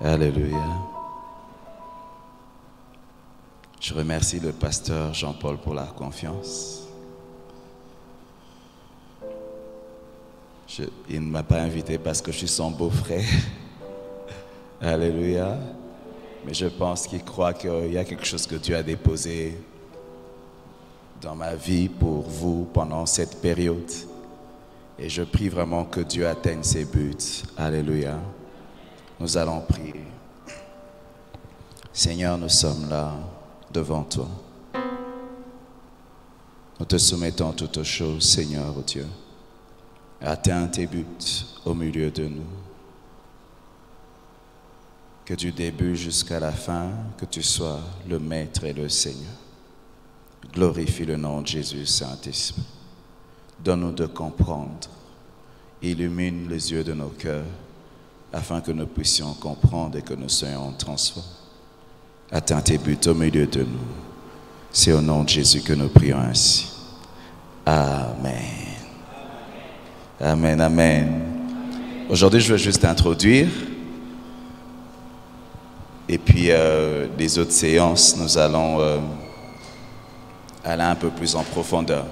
Alléluia. Je remercie le pasteur Jean-Paul pour la confiance. Il ne m'a pas invité parce que je suis son beau-frère. Alléluia. Mais je pense qu'il croit qu'il y a quelque chose que Dieu a déposé dans ma vie pour vous pendant cette période. Et je prie vraiment que Dieu atteigne ses buts. Alléluia. Nous allons prier. Seigneur, nous sommes là devant toi. Nous te soumettons toutes choses, Seigneur Dieu. Atteins tes buts au milieu de nous. Que du début jusqu'à la fin, que tu sois le Maître et le Seigneur. Glorifie le nom de Jésus, Saint-Esprit. Donne-nous de comprendre. Illumine les yeux de nos cœurs afin que nous puissions comprendre et que nous soyons transformés. Atteins tes buts au milieu de nous. C'est au nom de Jésus que nous prions ainsi. Amen. Amen, amen. Aujourd'hui, je veux juste introduire. Et puis, les autres séances, nous allons aller un peu plus en profondeur.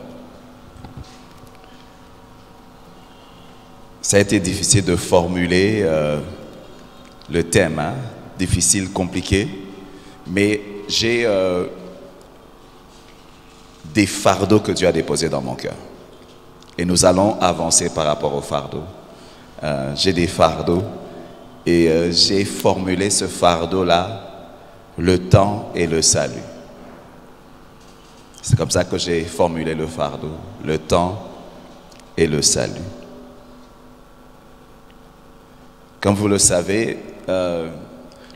Ça a été difficile de formuler le thème, hein? Difficile, compliqué. Mais j'ai des fardeaux que Dieu a déposés dans mon cœur. Et nous allons avancer par rapport aux fardeaux. J'ai des fardeaux et j'ai formulé ce fardeau-là, le temps et le salut. C'est comme ça que j'ai formulé le fardeau, le temps et le salut. Comme vous le savez,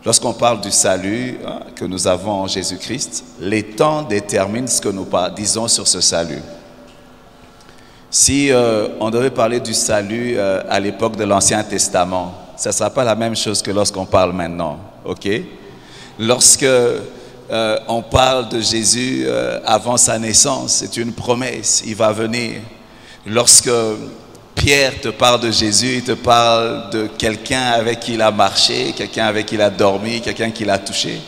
lorsqu'on parle du salut que nous avons en Jésus-Christ, les temps déterminent ce que nous disons sur ce salut. Si on devait parler du salut à l'époque de l'Ancien Testament, ça ne sera pas la même chose que lorsqu'on parle maintenant, ok? Lorsque on parle de Jésus avant sa naissance, c'est une promesse, il va venir. Lorsque Pierre te parle de Jésus, il te parle de quelqu'un avec qui il a marché, quelqu'un avec qui il a dormi, quelqu'un qui l'a touché.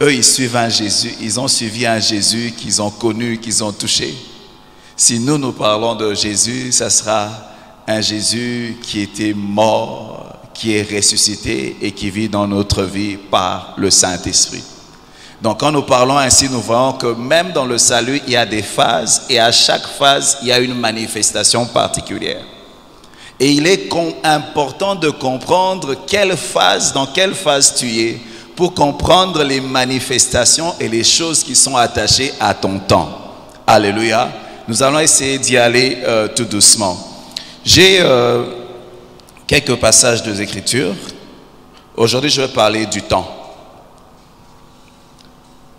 Eux, ils suivent un Jésus, ils ont suivi un Jésus qu'ils ont connu, qu'ils ont touché. Si nous parlons de Jésus, ça sera un Jésus qui était mort, qui est ressuscité et qui vit dans notre vie par le Saint-Esprit. Donc quand nous parlons ainsi, nous voyons que même dans le salut, il y a des phases et à chaque phase, il y a une manifestation particulière. Et il est important de comprendre dans quelle phase tu es pour comprendre les manifestations et les choses qui sont attachées à ton temps. Alléluia. Nous allons essayer d'y aller tout doucement. J'ai quelques passages de l'Écriture. Aujourd'hui, je vais parler du temps.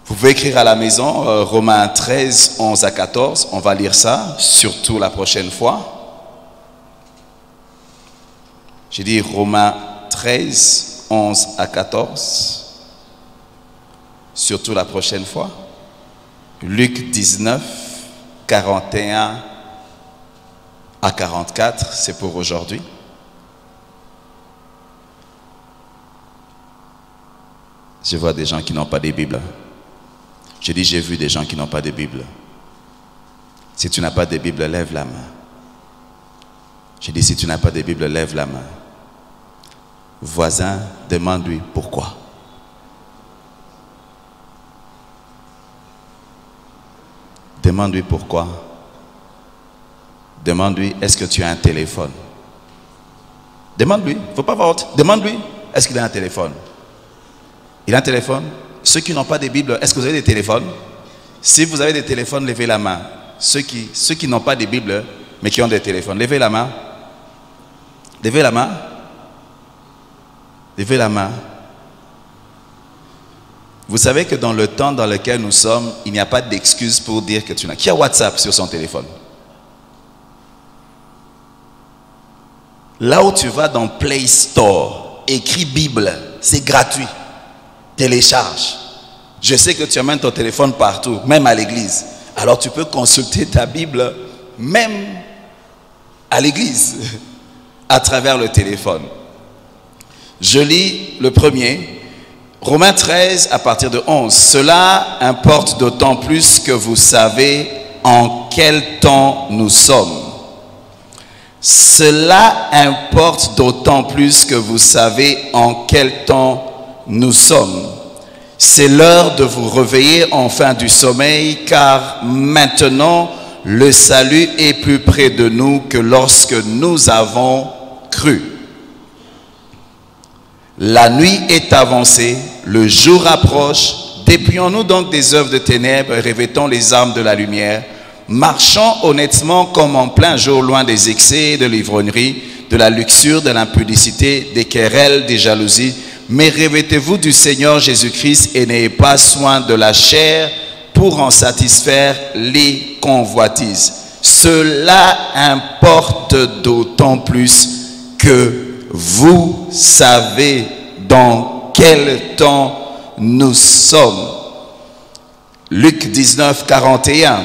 Vous pouvez écrire à la maison, Romains 13, 11 à 14. On va lire ça, surtout la prochaine fois. J'ai dit Romains 13, 11 à 14. Surtout la prochaine fois. Luc 19, 41 à 44, c'est pour aujourd'hui. Je vois des gens qui n'ont pas de Bible. Je dis, j'ai vu des gens qui n'ont pas de Bible. Si tu n'as pas de Bible, lève la main. Je dis, si tu n'as pas de Bible, lève la main. Voisin, demande-lui pourquoi. Demande-lui pourquoi. Demande-lui, est-ce que tu as un téléphone? Demande-lui, il ne faut pas avoir honte. Demande-lui, est-ce qu'il a un téléphone? Il a un téléphone? Ceux qui n'ont pas de Bible, est-ce que vous avez des téléphones? Si vous avez des téléphones, levez la main. Ceux qui n'ont pas de Bible, mais qui ont des téléphones, levez la main. Levez la main. Levez la main. Vous savez que dans le temps dans lequel nous sommes, il n'y a pas d'excuse pour dire que tu n'as. Qui a WhatsApp sur son téléphone? Là où tu vas dans Play Store, écris Bible, c'est gratuit. Télécharge. Je sais que tu amènes ton téléphone partout, même à l'église. Alors tu peux consulter ta Bible, même à l'église, à travers le téléphone. Je lis le premier, Romains 13 à partir de 11. Cela importe d'autant plus que vous savez en quel temps nous sommes. Cela importe d'autant plus que vous savez en quel temps nous sommes. C'est l'heure de vous réveiller enfin du sommeil, car maintenant le salut est plus près de nous que lorsque nous avons cru. La nuit est avancée, le jour approche. Déplions-nous donc des œuvres de ténèbres et revêtons les armes de la lumière. Marchons honnêtement comme en plein jour, loin des excès, de l'ivrognerie, de la luxure, de l'impudicité, des querelles, des jalousies. Mais revêtez-vous du Seigneur Jésus-Christ et n'ayez pas soin de la chair pour en satisfaire les convoitises. Cela importe d'autant plus que vous savez dans quel temps nous sommes. Luc 19, 41.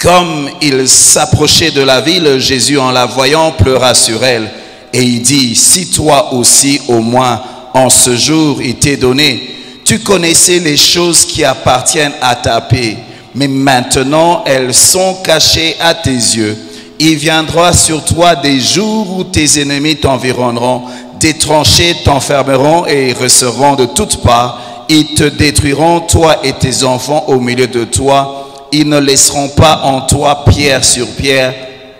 Comme il s'approchait de la ville, Jésus, en la voyant, pleura sur elle. Et il dit, si toi aussi, au moins, en ce jour, il t'est donné, tu connaissais les choses qui appartiennent à ta paix, mais maintenant, elles sont cachées à tes yeux. Il viendra sur toi des jours où tes ennemis t'environneront, des tranchées t'enfermeront et resteront de toutes parts. Ils te détruiront, toi et tes enfants, au milieu de toi. Ils ne laisseront pas en toi pierre sur pierre,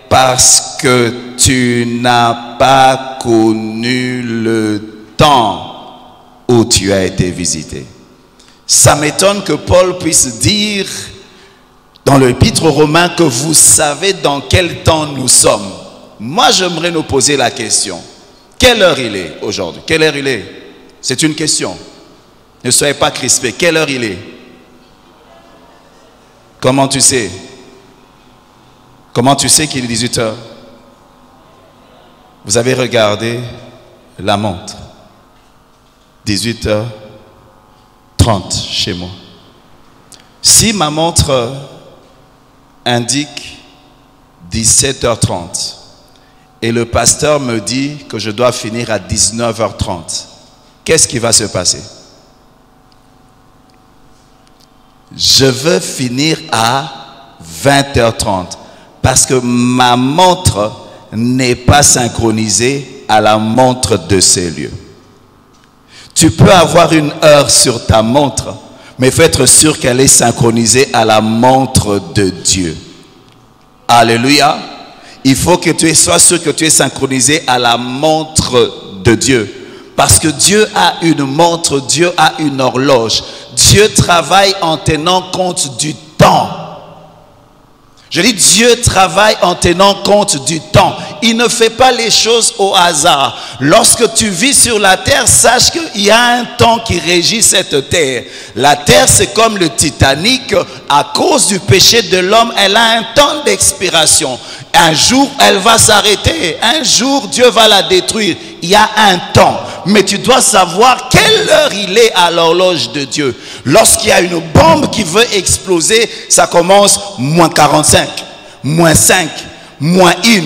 parce que tu n'as pas connu le temps où tu as été visité. Ça m'étonne que Paul puisse dire dans l'épître aux Romains que vous savez dans quel temps nous sommes. Moi, j'aimerais nous poser la question. Quelle heure il est aujourd'hui? Quelle heure il est? C'est une question. Ne soyez pas crispés. Quelle heure il est? Comment tu sais? Comment tu sais qu'il est 18 heures? Vous avez regardé la montre. 18h30 chez moi. Si ma montre indique 17h30 et le pasteur me dit que je dois finir à 19h30, qu'est-ce qui va se passer? Je veux finir à 20h30 parce que ma montre n'est pas synchronisée à la montre de ces lieux. Tu peux avoir une heure sur ta montre, mais il faut être sûr qu'elle est synchronisée à la montre de Dieu. Alléluia. Il faut que tu sois sûr que tu es synchronisé à la montre de Dieu. Parce que Dieu a une montre, Dieu a une horloge. Dieu travaille en tenant compte du temps. Je dis, Dieu travaille en tenant compte du temps. Il ne fait pas les choses au hasard. Lorsque tu vis sur la terre, sache qu'il y a un temps qui régit cette terre. La terre, c'est comme le Titanic. À cause du péché de l'homme, elle a un temps d'expiration. Un jour, elle va s'arrêter. Un jour, Dieu va la détruire. Il y a un temps. Mais tu dois savoir quelle heure il est à l'horloge de Dieu. Lorsqu'il y a une bombe qui veut exploser, ça commence moins 45, moins 5, moins 1.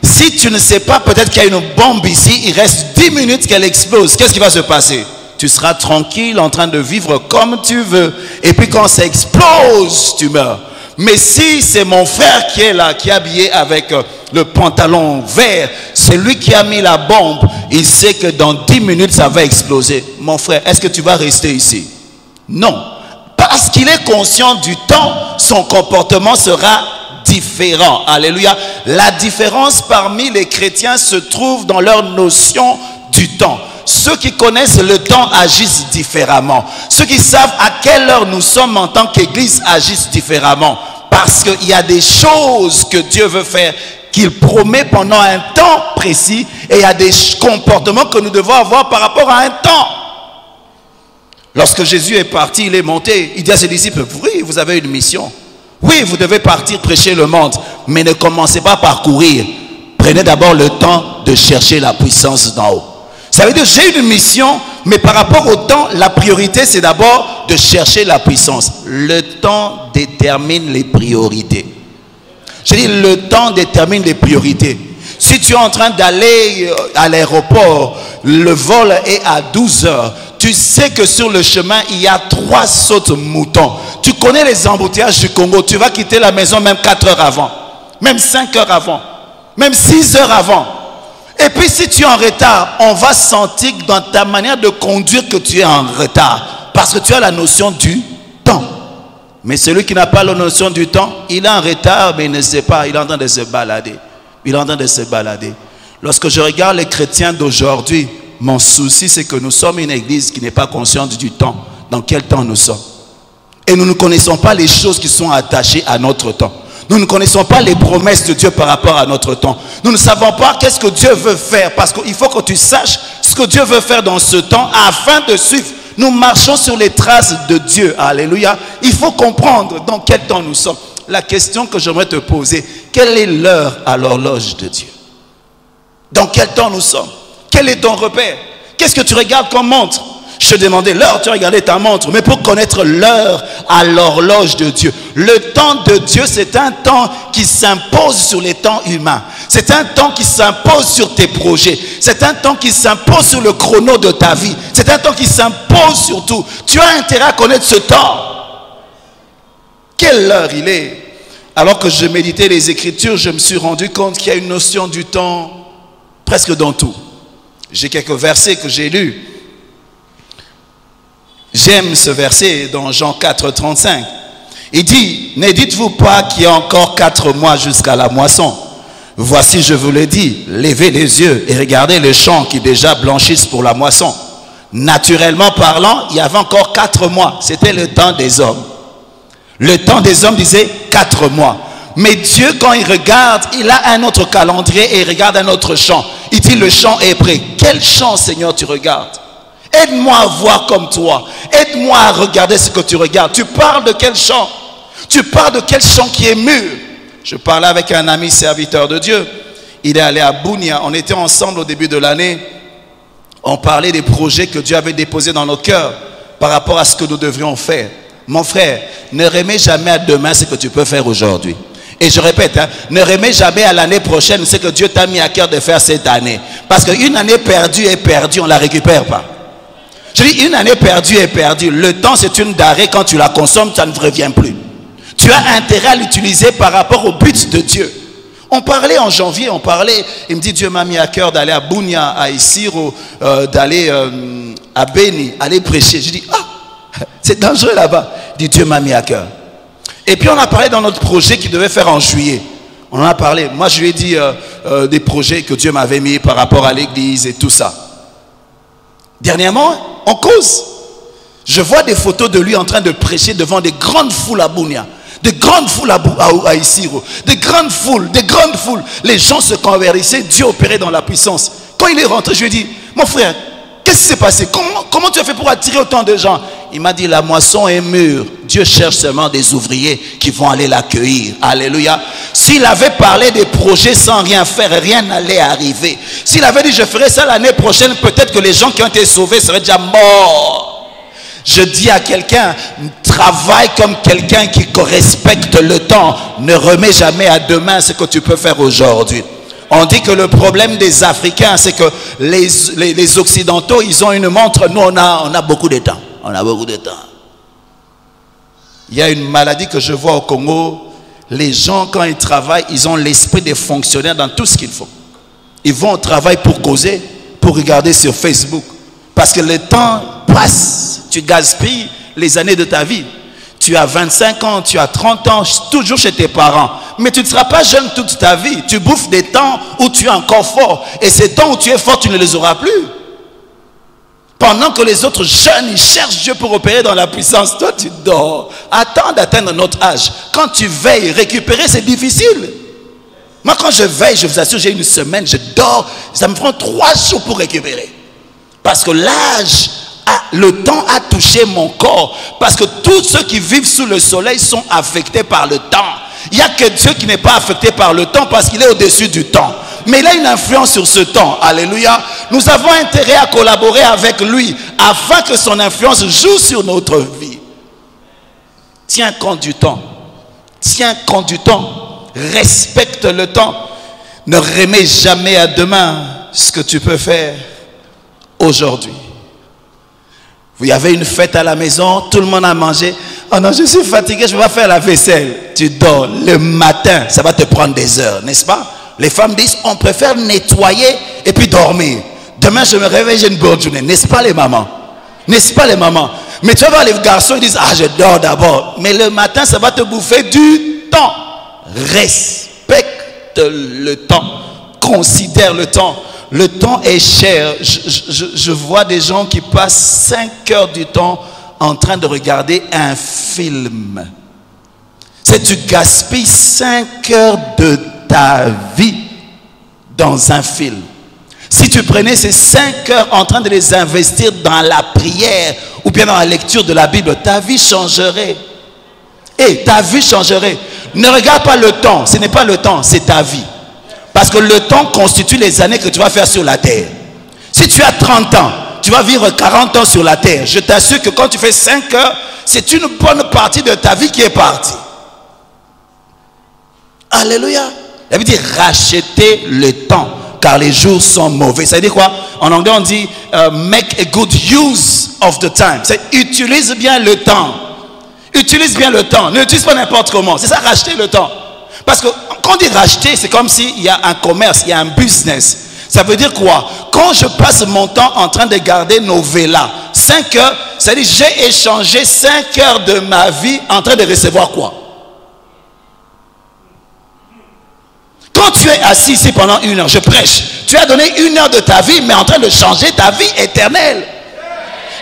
Si tu ne sais pas, peut-être qu'il y a une bombe ici, il reste 10 minutes qu'elle explose. Qu'est-ce qui va se passer? Tu seras tranquille en train de vivre comme tu veux. Et puis quand ça explose, tu meurs. Mais si c'est mon frère qui est là, qui est habillé avec le pantalon vert, c'est lui qui a mis la bombe, il sait que dans 10 minutes ça va exploser. Mon frère, est-ce que tu vas rester ici? Non. Parce qu'il est conscient du temps, son comportement sera différent. Alléluia. La différence parmi les chrétiens se trouve dans leur notion du temps. Ceux qui connaissent le temps agissent différemment. Ceux qui savent à quelle heure nous sommes en tant qu'Église agissent différemment. Parce qu'il y a des choses que Dieu veut faire, qu'il promet pendant un temps précis, et il y a des comportements que nous devons avoir par rapport à un temps. Lorsque Jésus est parti, il est monté, il dit à ses disciples, oui, vous avez une mission. Oui, vous devez partir prêcher le monde, mais ne commencez pas par courir. Prenez d'abord le temps de chercher la puissance d'en haut. Ça veut dire, j'ai une mission, mais par rapport au temps, la priorité, c'est d'abord de chercher la puissance. Le temps détermine les priorités. Je dis, le temps détermine les priorités. Si tu es en train d'aller à l'aéroport, le vol est à 12 heures. Tu sais que sur le chemin, il y a 3 sautes moutons. Tu connais les embouteillages du Congo. Tu vas quitter la maison même 4 heures avant. Même 5 heures avant. Même 6 heures avant. Et puis si tu es en retard, on va sentir dans ta manière de conduire que tu es en retard. Parce que tu as la notion du temps. Mais celui qui n'a pas la notion du temps, il est en retard, mais il ne sait pas. Il est en train de se balader. Il est en train de se balader. Lorsque je regarde les chrétiens d'aujourd'hui, mon souci, c'est que nous sommes une église qui n'est pas consciente du temps. Dans quel temps nous sommes? Et nous ne connaissons pas les choses qui sont attachées à notre temps. Nous ne connaissons pas les promesses de Dieu par rapport à notre temps. Nous ne savons pas qu'est-ce que Dieu veut faire. Parce qu'il faut que tu saches ce que Dieu veut faire dans ce temps afin de suivre. Nous marchons sur les traces de Dieu. Alléluia. Il faut comprendre dans quel temps nous sommes. La question que j'aimerais te poser, quelle est l'heure à l'horloge de Dieu? Dans quel temps nous sommes? Quel est ton repère? Qu'est-ce que tu regardes comme montre? Je te demandais l'heure, tu as regardé ta montre. Mais pour connaître l'heure à l'horloge de Dieu. Le temps de Dieu, c'est un temps qui s'impose sur les temps humains. C'est un temps qui s'impose sur tes projets. C'est un temps qui s'impose sur le chrono de ta vie. C'est un temps qui s'impose sur tout. Tu as intérêt à connaître ce temps. Quelle heure il est? Alors que je méditais les Écritures, je me suis rendu compte qu'il y a une notion du temps presque dans tout. J'ai quelques versets que j'ai lus. J'aime ce verset dans Jean 4, 35. Il dit, ne dites-vous pas qu'il y a encore 4 mois jusqu'à la moisson? Voici, je vous le dis, levez les yeux et regardez les champs qui déjà blanchissent pour la moisson. Naturellement parlant, il y avait encore 4 mois. C'était le temps des hommes. Le temps des hommes disait 4 mois. Mais Dieu, quand il regarde, il a un autre calendrier et il regarde un autre champ. Il dit, le champ est prêt. Quel champ, Seigneur, tu regardes? Aide-moi à voir comme toi. Aide-moi à regarder ce que tu regardes. Tu parles de quel champ? Tu parles de quel champ qui est mûr? Je parlais avec un ami serviteur de Dieu. Il est allé à Bunia. On était ensemble au début de l'année. On parlait des projets que Dieu avait déposés dans nos cœurs par rapport à ce que nous devrions faire. Mon frère, ne remets jamais à demain ce que tu peux faire aujourd'hui. Et je répète, ne remets jamais à l'année prochaine ce que Dieu t'a mis à cœur de faire cette année. Parce qu'une année perdue est perdue, on ne la récupère pas. Je dis, une année perdue est perdue. Le temps, c'est une denrée. Quand tu la consommes, ça ne revient plus. Tu as intérêt à l'utiliser par rapport au but de Dieu. On parlait en janvier, il me dit, Dieu m'a mis à cœur d'aller à Bunia, à Isiro, d'aller à Beni, aller prêcher. Je dis, c'est dangereux là-bas. Il dit, Dieu m'a mis à cœur. Et puis on a parlé dans notre projet qu'il devait faire en juillet. On en a parlé. Moi, je lui ai dit des projets que Dieu m'avait mis par rapport à l'église et tout ça. Dernièrement, on cause. Je vois des photos de lui en train de prêcher devant des grandes foules à Bunia, des grandes foules à Isiro, des grandes foules. Les gens se convertissaient, Dieu opérait dans la puissance. Quand il est rentré, je lui ai dit, mon frère, qu'est-ce qui s'est passé? Comment tu as fait pour attirer autant de gens? Il m'a dit, la moisson est mûre. Dieu cherche seulement des ouvriers qui vont aller l'accueillir. Alléluia. S'il avait parlé des projets sans rien faire, rien n'allait arriver. S'il avait dit, je ferai ça l'année prochaine, peut-être que les gens qui ont été sauvés seraient déjà morts. Je dis à quelqu'un, travaille comme quelqu'un qui respecte le temps. Ne remets jamais à demain ce que tu peux faire aujourd'hui. On dit que le problème des Africains, c'est que les Occidentaux, ils ont une montre. Nous, on a beaucoup de temps. On a beaucoup de temps. Il y a une maladie que je vois au Congo. Les gens, quand ils travaillent, ils ont l'esprit des fonctionnaires dans tout ce qu'ils font. Ils vont au travail pour causer, pour regarder sur Facebook. Parce que le temps passe. Tu gaspilles les années de ta vie. tu as 25 ans, tu as 30 ans, toujours chez tes parents. Mais tu ne seras pas jeune toute ta vie. Tu bouffes des temps où tu es encore fort. Et ces temps où tu es fort, tu ne les auras plus. Pendant que les autres jeunes, ils cherchent Dieu pour opérer dans la puissance, toi tu dors. Attends d'atteindre notre âge. Quand tu veilles, récupérer c'est difficile. Moi quand je veille, je vous assure, j'ai une semaine, je dors, ça me prend 3 jours pour récupérer. Parce que l'âge, le temps a touché mon corps. Parce que tous ceux qui vivent sous le soleil sont affectés par le temps. Il n'y a que Dieu qui n'est pas affecté par le temps parce qu'il est au-dessus du temps. Mais il a une influence sur ce temps. Alléluia. Nous avons intérêt à collaborer avec lui afin que son influence joue sur notre vie. Tiens compte du temps. Tiens compte du temps. Respecte le temps. Ne remets jamais à demain ce que tu peux faire aujourd'hui. Vous y avez une fête à la maison, tout le monde a mangé. Oh non, je suis fatigué, je ne vais pas faire la vaisselle. Tu dors. Le matin, ça va te prendre des heures, n'est-ce pas? Les femmes disent, on préfère nettoyer et puis dormir. Demain, je me réveille, j'ai une bonne journée. N'est-ce pas les mamans? N'est-ce pas les mamans? Mais tu vas voir les garçons, ils disent, ah, je dors d'abord. Mais le matin, ça va te bouffer du temps. Respecte le temps. Considère le temps. Le temps est cher. Je vois des gens qui passent 5 heures du temps en train de regarder un film. C'est tu gaspilles 5 heures de ta vie dans un film. Si tu prenais ces 5 heures en train de les investir dans la prière ou bien dans la lecture de la Bible, ta vie changerait. Et ta vie changerait. Ne regarde pas le temps. Ce n'est pas le temps, c'est ta vie. Parce que le temps constitue les années que tu vas faire sur la terre. Si tu as 30 ans, tu vas vivre 40 ans sur la terre. Je t'assure que quand tu fais 5 heures, c'est une bonne partie de ta vie qui est partie. Alléluia. La Bible dit racheter le temps, car les jours sont mauvais. Ça veut dire quoi? En anglais, on dit make a good use of the time. C'est utilise bien le temps. Utilise bien le temps. Ne l'utilise pas n'importe comment. C'est ça, racheter le temps. Parce que quand on dit racheter, c'est comme s'il y a un commerce, il y a un business. Ça veut dire quoi? Quand je passe mon temps en train de garder nos vélas, 5 heures, ça veut dire j'ai échangé 5 heures de ma vie en train de recevoir quoi? Quand tu es assis ici pendant 1 heure, je prêche, tu as donné 1 heure de ta vie, mais en train de changer ta vie éternelle.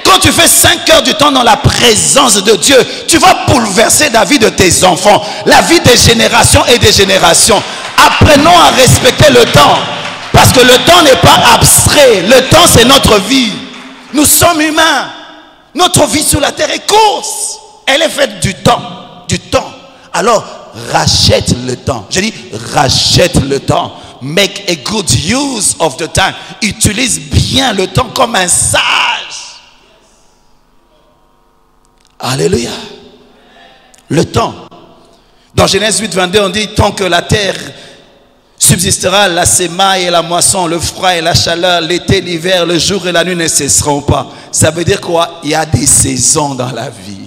Quand tu fais 5 heures du temps dans la présence de Dieu, tu vas bouleverser la vie de tes enfants, la vie des générations et des générations. Apprenons à respecter le temps, parce que le temps n'est pas abstrait. Le temps, c'est notre vie. Nous sommes humains. Notre vie sur la terre est courte. Elle est faite du temps. Du temps. Alors, rachète le temps. Je dis, rachète le temps. Make a good use of the time. Utilise bien le temps comme un sage. Alléluia. Le temps. Dans Genèse 8, 22, on dit, tant que la terre subsistera, la semaille et la moisson, le froid et la chaleur, l'été, l'hiver, le jour et la nuit ne cesseront pas. Ça veut dire quoi? Il y a des saisons dans la vie.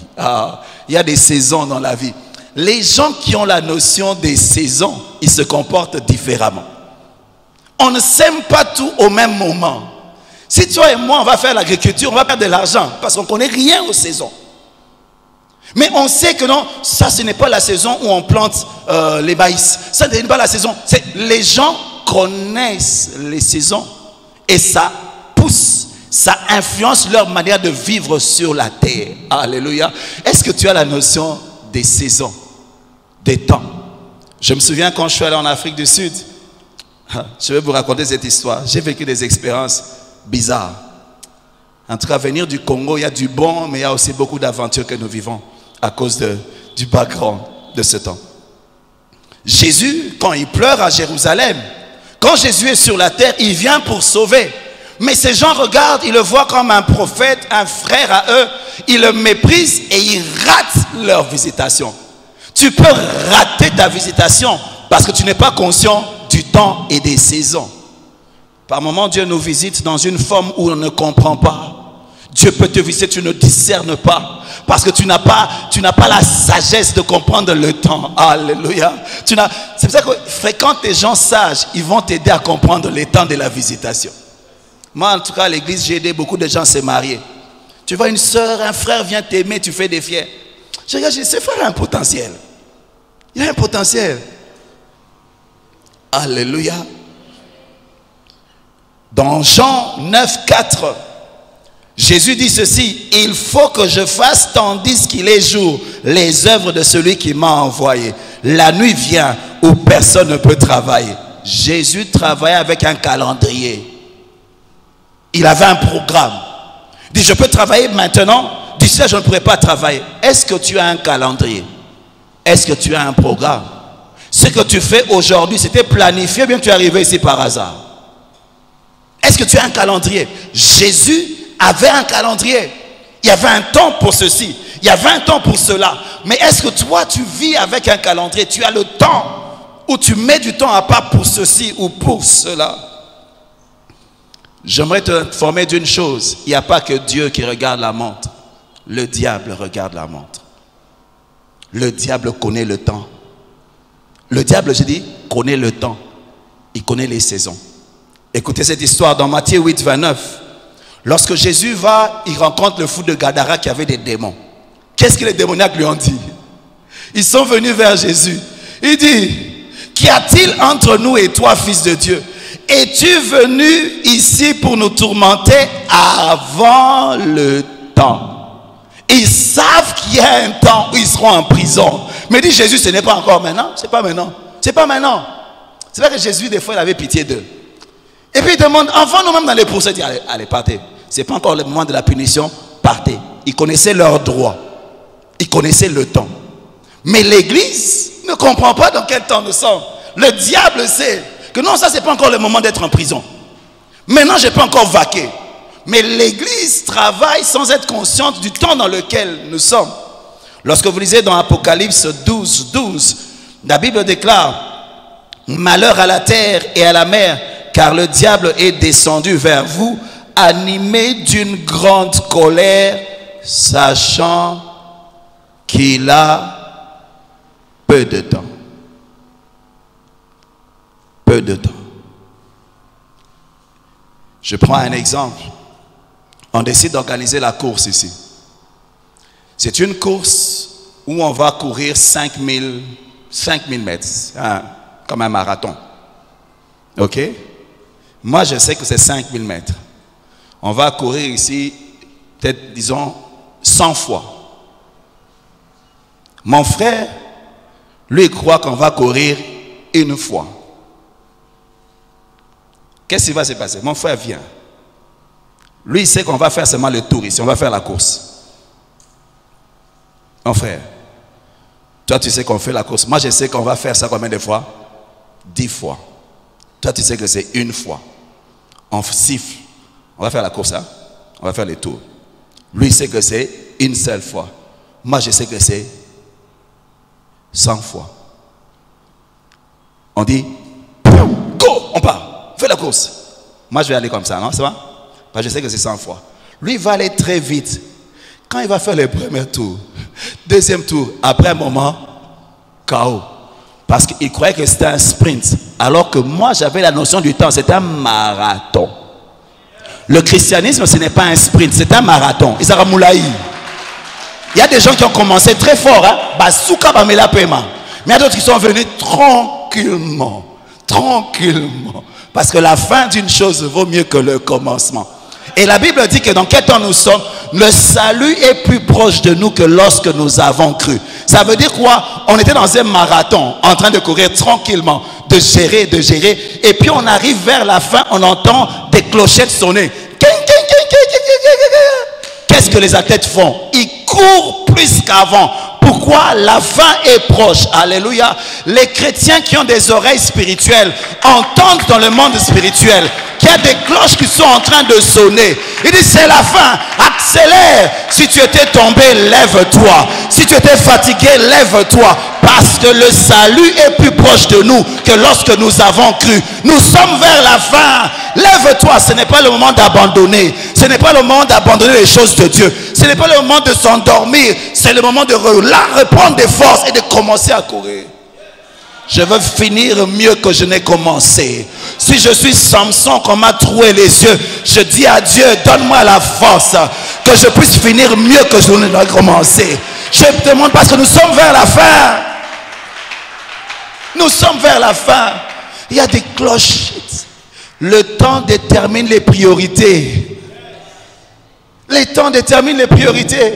Il y a des saisons dans la vie. Les gens qui ont la notion des saisons, ils se comportent différemment. On ne sème pas tout au même moment. Si toi et moi, on va faire l'agriculture, on va perdre de l'argent parce qu'on ne connaît rien aux saisons. Mais on sait que non, ça ce n'est pas la saison où on plante les maïs. Ça n'est pas la saison. Les gens connaissent les saisons et ça pousse, ça influence leur manière de vivre sur la terre. Alléluia. Est-ce que tu as la notion des saisons, des temps? Je me souviens quand je suis allé en Afrique du Sud, je vais vous raconter cette histoire. J'ai vécu des expériences bizarres. En tout cas, venir du Congo, il y a du bon, mais il y a aussi beaucoup d'aventures que nous vivons à cause du background de ce temps. Jésus, quand il pleure à Jérusalem, quand Jésus est sur la terre, il vient pour sauver. Mais ces gens regardent, ils le voient comme un prophète, un frère à eux. Ils le méprisent et ils ratent leur visitation. Tu peux rater ta visitation parce que tu n'es pas conscient du temps et des saisons. Par moments, Dieu nous visite dans une forme où on ne comprend pas. Dieu peut te visiter, tu ne discernes pas. Parce que tu n'as pas la sagesse de comprendre le temps. Alléluia. C'est pour ça que fréquente des gens sages, ils vont t'aider à comprendre les temps de la visitation. Moi, en tout cas, à l'église, j'ai aidé beaucoup de gens à se marier. Tu vois une soeur, un frère vient t'aimer, tu fais des fiers. Je regarde, je dis, ce frère a un potentiel. Il a un potentiel. Alléluia. Dans Jean 9, 4, Jésus dit ceci: il faut que je fasse tandis qu'il est jour les œuvres de celui qui m'a envoyé. La nuit vient où personne ne peut travailler. Jésus travaillait avec un calendrier. Il avait un programme. Il dit, je peux travailler maintenant, d'ici là je ne pourrai pas travailler. Est-ce que tu as un calendrier? Est-ce que tu as un programme? Ce que tu fais aujourd'hui, c'était planifié, bien tu es arrivé ici par hasard. Est-ce que tu as un calendrier? Jésus avait un calendrier. Il y avait un temps pour ceci, il y avait un temps pour cela. Mais est-ce que toi tu vis avec un calendrier? Tu as le temps où tu mets du temps à part pour ceci ou pour cela? J'aimerais te informer d'une chose: il n'y a pas que Dieu qui regarde la montre. Le diable regarde la montre. Le diable connaît le temps. Le diable, je dis, connaît le temps. Il connaît les saisons. Écoutez cette histoire dans Matthieu 8, 29. Lorsque Jésus va, il rencontre le fou de Gadara qui avait des démons. Qu'est-ce que les démoniaques lui ont dit? Ils sont venus vers Jésus. Il dit, qu'y a-t-il entre nous et toi, fils de Dieu? Es-tu venu ici pour nous tourmenter avant le temps? Ils savent qu'il y a un temps où ils seront en prison. Mais dit Jésus, ce n'est pas encore maintenant. C'est pas maintenant. C'est pas maintenant. C'est vrai que Jésus, des fois, il avait pitié d'eux. Et puis il demande, enfants, nous-mêmes dans les procès, il dit, allez, allez, partez. C'est pas encore le moment de la punition, partez. Ils connaissaient leurs droits. Ils connaissaient le temps. Mais l'Église ne comprend pas dans quel temps nous sommes. Le diable sait que non, ça, c'est pas encore le moment d'être en prison. Maintenant, je peux encore vaquer. Mais l'Église travaille sans être consciente du temps dans lequel nous sommes. Lorsque vous lisez dans Apocalypse 12, 12, la Bible déclare: malheur à la terre et à la mer, car le diable est descendu vers vous, animé d'une grande colère, sachant qu'il a peu de temps. Peu de temps. Je prends un exemple. On décide d'organiser la course ici. C'est une course où on va courir 5000 mètres, hein, comme un marathon. Ok? Moi, je sais que c'est 5000 mètres. On va courir ici, peut-être, disons, 100 fois. Mon frère, lui, croit qu'on va courir une fois. Qu'est-ce qui va se passer? Mon frère vient. Lui, il sait qu'on va faire seulement le tour ici. On va faire la course. Mon frère, toi, tu sais qu'on fait la course. Moi, je sais qu'on va faire ça combien de fois? 10 fois. Toi, tu sais que c'est une fois. On siffle. On va faire la course, hein? On va faire le tour. Lui, il sait que c'est une seule fois. Moi, je sais que c'est 100 fois. On dit, go, on part. Fais la course. Moi, je vais aller comme ça, non? C'est vrai? Je sais que c'est 100 fois. Lui, il va aller très vite. Quand il va faire le premier tour, deuxième tour, après un moment, KO. Parce qu'il croyait que c'était un sprint. Alors que moi, j'avais la notion du temps. C'est un marathon. Le christianisme, ce n'est pas un sprint. C'est un marathon. Il y a des gens qui ont commencé très fort. Hein? Basuka Bamela Pema. Mais il y a d'autres qui sont venus tranquillement. Tranquillement. Parce que la fin d'une chose vaut mieux que le commencement. Et la Bible dit que dans quel temps nous sommes, le salut est plus proche de nous que lorsque nous avons cru. Ça veut dire quoi? On était dans un marathon, en train de courir tranquillement, de gérer. Et puis on arrive vers la fin, on entend des clochettes sonner. Qu'est-ce que les athlètes font? Ils courent plus qu'avant. Pourquoi? La fin est proche. Alléluia. Les chrétiens qui ont des oreilles spirituelles entendent dans le monde spirituel qu'il y a des cloches qui sont en train de sonner. Il dit c'est la fin. Accélère. Si tu étais tombé, lève-toi. Si tu étais fatigué, lève-toi. Parce que le salut est plus proche de nous que lorsque nous avons cru. Nous sommes vers la fin. Lève-toi. Ce n'est pas le moment d'abandonner. Ce n'est pas le moment d'abandonner les choses de Dieu. Ce n'est pas le moment de s'endormir. C'est le moment de reprendre des forces et de commencer à courir. Je veux finir mieux que je n'ai commencé. Si je suis Samson qu'on m'a troué les yeux, je dis à Dieu, donne-moi la force que je puisse finir mieux que je n'ai commencé. Je me demande parce que nous sommes vers la fin. Nous sommes vers la fin. Il y a des cloches. Le temps détermine les priorités. Le temps détermine les priorités.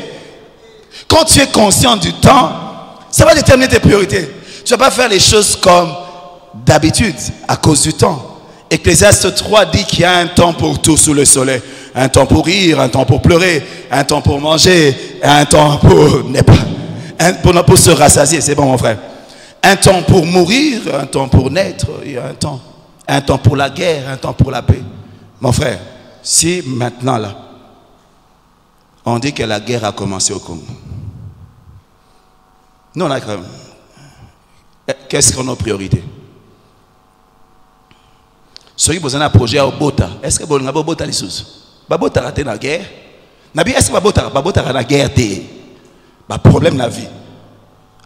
Quand tu es conscient du temps, ça va déterminer tes priorités. Tu ne vas pas faire les choses comme d'habitude à cause du temps. Ecclésiaste 3 dit qu'il y a un temps pour tout sous le soleil. Un temps pour rire, un temps pour pleurer, un temps pour manger, un temps pour se rassasier. C'est bon mon frère. Un temps pour mourir, un temps pour naître. Il y a un temps. Un temps pour la guerre, un temps pour la paix. Mon frère, si maintenant là, on dit que la guerre a commencé au Congo. Non, là, qu'est-ce qu'on a en priorité? Ceux qui ont un projet au Bota, est-ce que vous avez un Bota les sous? Bota a raté la guerre. Est-ce que Bota a la guerre? Le problème de la vie.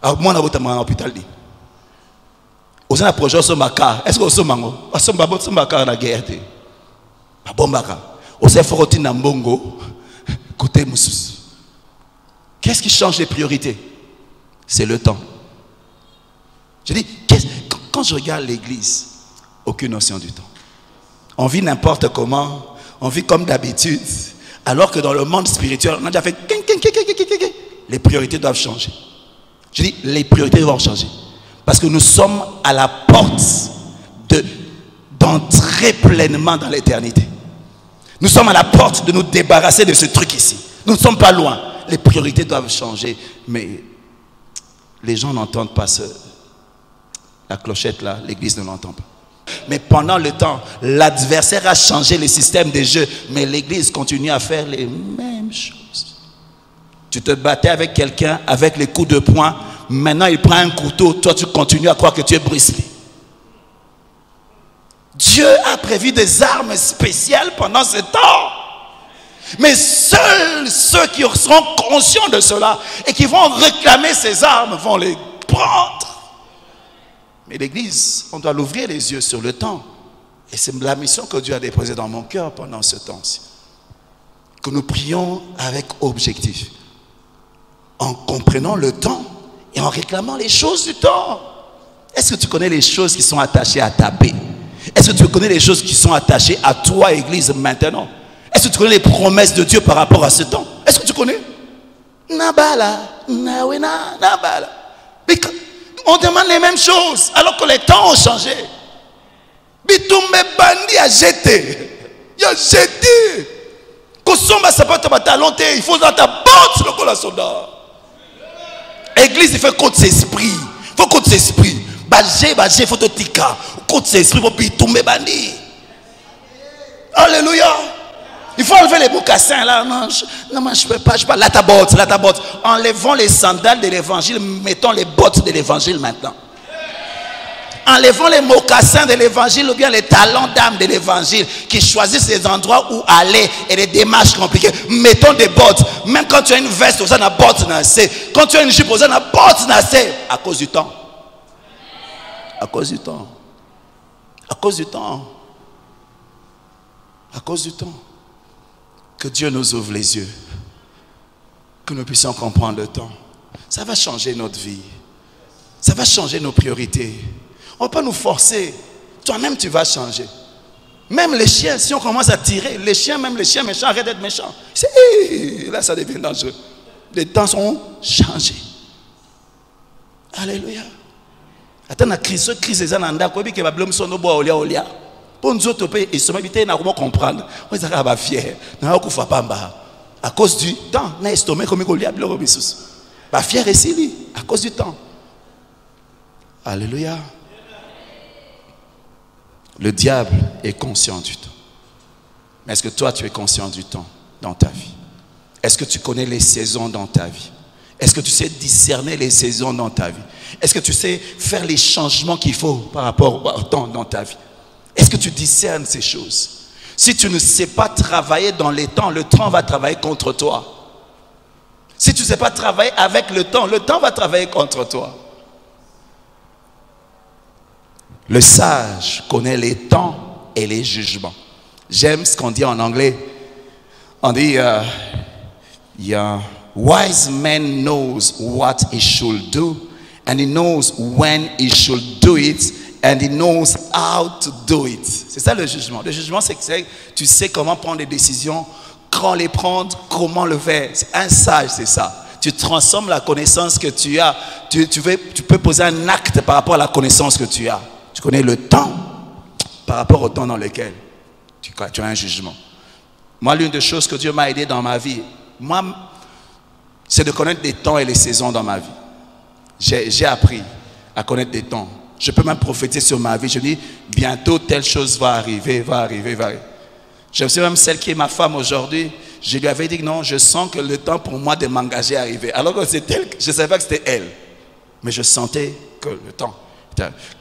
Alors, moi, je suis à l'hôpital. Vous avez un projet au Maka. Est-ce que vous avez un projet au Maka la guerre? Vous avez un projet au Mbongo. Côté Moussous. Qu'est-ce qui change les priorités? C'est le temps. Je dis, quand je regarde l'église, aucune notion du temps. On vit n'importe comment, on vit comme d'habitude, alors que dans le monde spirituel, on a déjà fait les priorités doivent changer. Je dis, les priorités doivent changer. Parce que nous sommes à la porte d'entrer pleinement dans l'éternité. Nous sommes à la porte de nous débarrasser de ce truc ici. Nous ne sommes pas loin. Les priorités doivent changer. Mais les gens n'entendent pas la clochette là, l'église ne l'entend pas. Mais pendant le temps, l'adversaire a changé le système des jeux. Mais l'église continue à faire les mêmes choses. Tu te battais avec quelqu'un avec les coups de poing. Maintenant il prend un couteau. Toi tu continues à croire que tu es Bruce Lee. Dieu a prévu des armes spéciales pendant ce temps. Mais seuls ceux qui seront conscients de cela et qui vont réclamer ces armes vont les prendre. Mais l'église, on doit l'ouvrir les yeux sur le temps. Et c'est la mission que Dieu a déposée dans mon cœur pendant ce temps-ci. Que nous prions avec objectif. En comprenant le temps et en réclamant les choses du temps. Est-ce que tu connais les choses qui sont attachées à ta paix? Est-ce que tu connais les choses qui sont attachées à toi, Église, maintenant? Est-ce que tu connais les promesses de Dieu par rapport à ce temps? Est-ce que tu connais? Nabala, nawena, nabala. On demande les mêmes choses alors que les temps ont changé. Bitumbe bandi a jeté. Il a jeté. Kosomba sapata batalonte, il faut dans ta botte le cola soldat. Église, il fait contre ses esprits. Il faut contre ses esprits. Bagé, faut te tika. Contre ses esprits pour bitumbe bandi. Alléluia. Il faut enlever les mocassins là. Non, je peux pas. Là ta botte. Enlevons les sandales de l'évangile, mettons les bottes de l'évangile maintenant. Enlevons les mocassins de l'évangile ou bien les talents d'âme de l'évangile qui choisissent les endroits où aller et les démarches compliquées. Mettons des bottes. Même quand tu as une veste, tu as une botte. Quand tu as une jupe, tu as une botte. À cause du temps. À cause du temps. À cause du temps. À cause du temps. Que Dieu nous ouvre les yeux. Que nous puissions comprendre le temps. Ça va changer notre vie. Ça va changer nos priorités. On ne va pas nous forcer. Toi-même, tu vas changer. Même les chiens, si on commence à tirer, les chiens méchants, arrêtent d'être méchants. Là, ça devient dangereux. Les temps sont changés. Alléluia. Attends, la crise des ananda, quoi, que va blâmer son oboa olia. Pour nous autres, ils sont habités, nous allons comprendre. On est à fier. À cause du temps, nous sommes comme il y a blâme. Bah fier ici, à cause du temps. Alléluia. Le diable est conscient du temps. Mais est-ce que toi, tu es conscient du temps dans ta vie? Est-ce que tu connais les saisons dans ta vie? Est-ce que tu sais discerner les saisons dans ta vie? Est-ce que tu sais faire les changements qu'il faut par rapport au temps dans ta vie? Est-ce que tu discernes ces choses? Si tu ne sais pas travailler dans les temps, le temps va travailler contre toi. Si tu ne sais pas travailler avec le temps va travailler contre toi. Le sage connaît les temps et les jugements. J'aime ce qu'on dit en anglais. On dit, il y a wise man knows what he should do, and he knows when he should do it, and he knows how to do it. C'est ça le jugement. Le jugement, c'est que tu sais comment prendre des décisions, quand les prendre, comment le faire. C'est un sage, c'est ça. Tu transformes la connaissance que tu as. Tu peux poser un acte par rapport à la connaissance que tu as. Tu connais le temps par rapport au temps dans lequel tu as un jugement. Moi, l'une des choses que Dieu m'a aidé dans ma vie, c'est de connaître les temps et les saisons dans ma vie. J'ai appris à connaître les temps. Je peux même prophétiser sur ma vie. Je dis, bientôt, telle chose va arriver. Je sais même celle qui est ma femme aujourd'hui. Je lui avais dit que non, je sens que le temps pour moi de m'engager est arrivé. Alors que c'est elle, je savais que c'était elle. Mais je sentais que le temps.